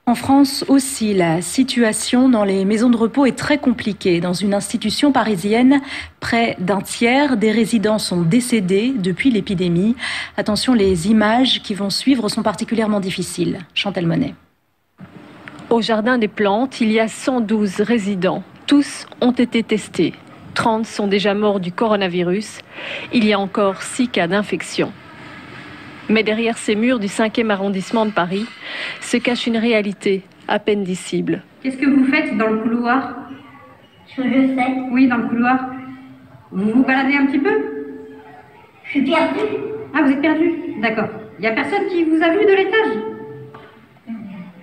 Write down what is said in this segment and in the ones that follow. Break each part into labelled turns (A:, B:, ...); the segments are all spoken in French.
A: En France aussi, la situation dans les maisons de repos est très compliquée. Dans une institution parisienne, près d'un tiers des résidents sont décédés depuis l'épidémie. Attention, les images qui vont suivre sont particulièrement difficiles. Chantal Monet.
B: Au Jardin des Plantes, il y a 112 résidents. Tous ont été testés. 30 sont déjà morts du coronavirus. Il y a encore 6 cas d'infection. Mais derrière ces murs du 5e arrondissement de Paris se cache une réalité à peine dissible.
C: Qu'est-ce que vous faites dans le couloir?
D: Ce que je fais.
C: Oui, dans le couloir. Vous vous baladez un petit peu?
D: Je suis perdue.
C: Ah, vous êtes perdu? D'accord. Il n'y a personne qui vous a vu de l'étage?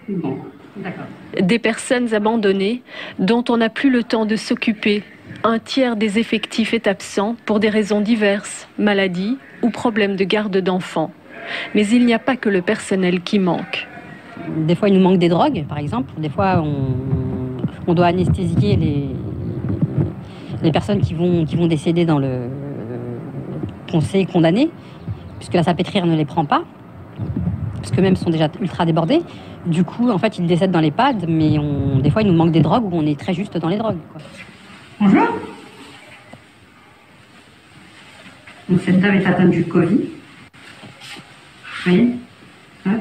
C: Bon, d'accord.
B: Des personnes abandonnées dont on n'a plus le temps de s'occuper. Un tiers des effectifs est absent pour des raisons diverses, maladies ou problèmes de garde d'enfants. Mais il n'y a pas que le personnel qui manque.
E: Des fois, il nous manque des drogues, par exemple. Des fois, on doit anesthésier les personnes qui vont décéder qu'on sait condamnées, puisque la salpêtrière ne les prend pas, parce qu'eux-mêmes sont déjà ultra débordés. Du coup, en fait, ils décèdent dans l'EHPAD, mais des fois, il nous manque des drogues où on est très juste dans les drogues, quoi.
C: Bonjour. Donc, cette dame est atteinte du Covid. Vous voyez? Hop.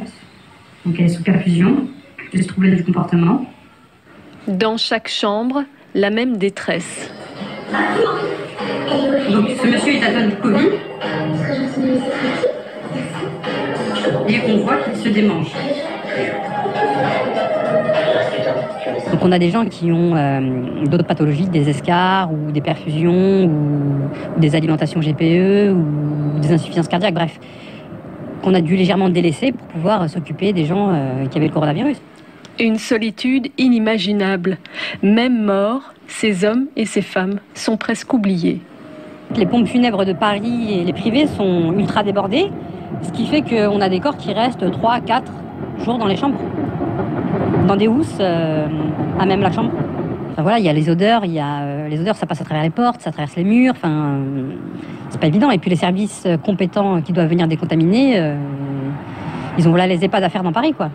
C: Donc elle est sous perfusion, des troubles du comportement.
B: Dans chaque chambre, la même détresse.
C: Donc ce monsieur est atteint du Covid. Et on voit qu'il se démange.
E: Donc on a des gens qui ont d'autres pathologies, des escarres ou des perfusions ou des alimentations GPE ou des insuffisances cardiaques, bref, qu'on a dû légèrement délaisser pour pouvoir s'occuper des gens qui avaient le coronavirus.
B: Une solitude inimaginable. Même morts, ces hommes et ces femmes sont presque oubliés.
E: Les pompes funèbres de Paris et les privés sont ultra débordées, ce qui fait qu'on a des corps qui restent 3-4 jours dans les chambres, dans des housses à même la chambre. Enfin, voilà, il y a les odeurs, les odeurs, ça passe à travers les portes, ça traverse les murs, enfin, c'est pas évident. Et puis les services compétents qui doivent venir décontaminer, ils ont voilà les EHPAD à faire dans Paris, quoi.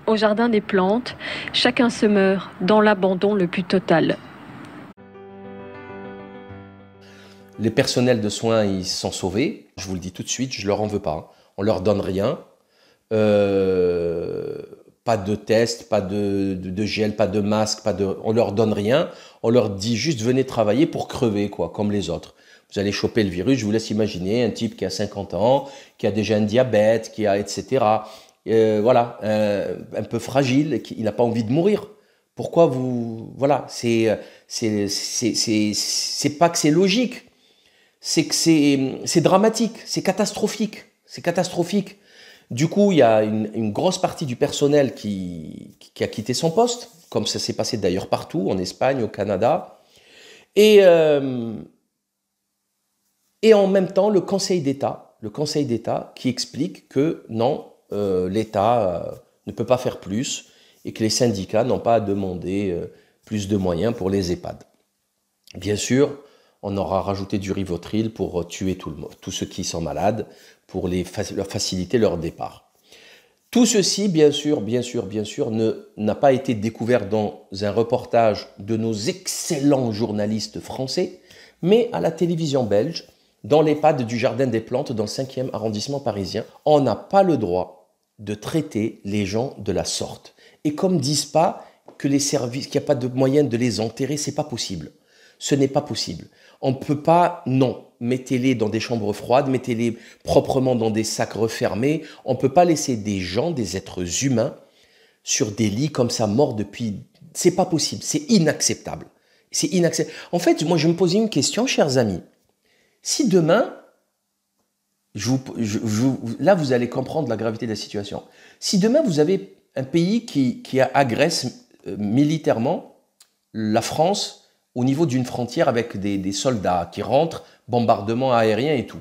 B: Au Jardin des Plantes, chacun se meurt dans l'abandon le plus total.
F: Les personnels de soins, ils se sont sauvés. Je vous le dis tout de suite, je leur en veux pas. On leur donne rien. Pas de test, pas de gel, pas de masque, on leur donne rien. On leur dit juste venez travailler pour crever, quoi, comme les autres. Vous allez choper le virus, je vous laisse imaginer un type qui a 50 ans, qui a déjà un diabète, qui a etc. Voilà, un peu fragile, il n'a pas envie de mourir. Pourquoi vous... Voilà, c'est pas que c'est logique, c'est que c'est dramatique, c'est catastrophique, c'est catastrophique. Du coup, il y a une grosse partie du personnel qui a quitté son poste, comme ça s'est passé d'ailleurs partout, en Espagne, au Canada. Et en même temps, le Conseil d'État qui explique que non, l'État ne peut pas faire plus et que les syndicats n'ont pas à demander plus de moyens pour les EHPAD. Bien sûr, on aura rajouté du Rivotril pour tuer tous ceux qui sont malades, pour leur faciliter leur départ. Tout ceci, bien sûr, n'a pas été découvert dans un reportage de nos excellents journalistes français, mais à la télévision belge, dans l'EHPAD du Jardin des Plantes, dans le 5e arrondissement parisien. On n'a pas le droit de traiter les gens de la sorte. Et comme disent pas que les services, qu'il n'y a pas de moyen de les enterrer, c'est pas possible. Ce n'est pas possible. On ne peut pas, non. Mettez-les dans des chambres froides, mettez-les proprement dans des sacs refermés. On ne peut pas laisser des gens, des êtres humains, sur des lits comme ça, morts depuis... C'est pas possible, c'est inacceptable. C'est inacceptable. En fait, moi, je me posais une question, chers amis. Si demain, là, vous allez comprendre la gravité de la situation. Si demain, vous avez un pays qui agresse militairement la France au niveau d'une frontière avec des soldats qui rentrent, bombardement aérien et tout.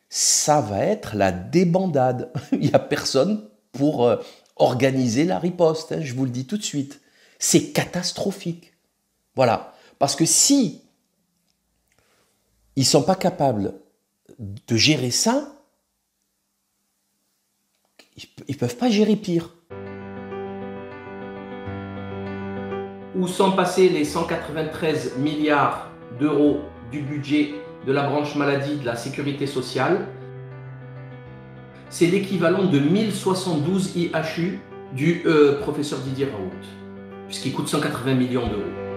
F: Ça va être la débandade. Il n'y a personne pour organiser la riposte, hein, je vous le dis tout de suite. C'est catastrophique. Voilà. Parce que si ils ne sont pas capables de gérer ça, ils ne peuvent pas gérer pire. Où sont passés les 193 milliards d'euros du budget de la branche maladie de la sécurité sociale? C'est l'équivalent de 1072 IHU du professeur Didier Raoult, puisqu'il coûte 180 millions d'euros.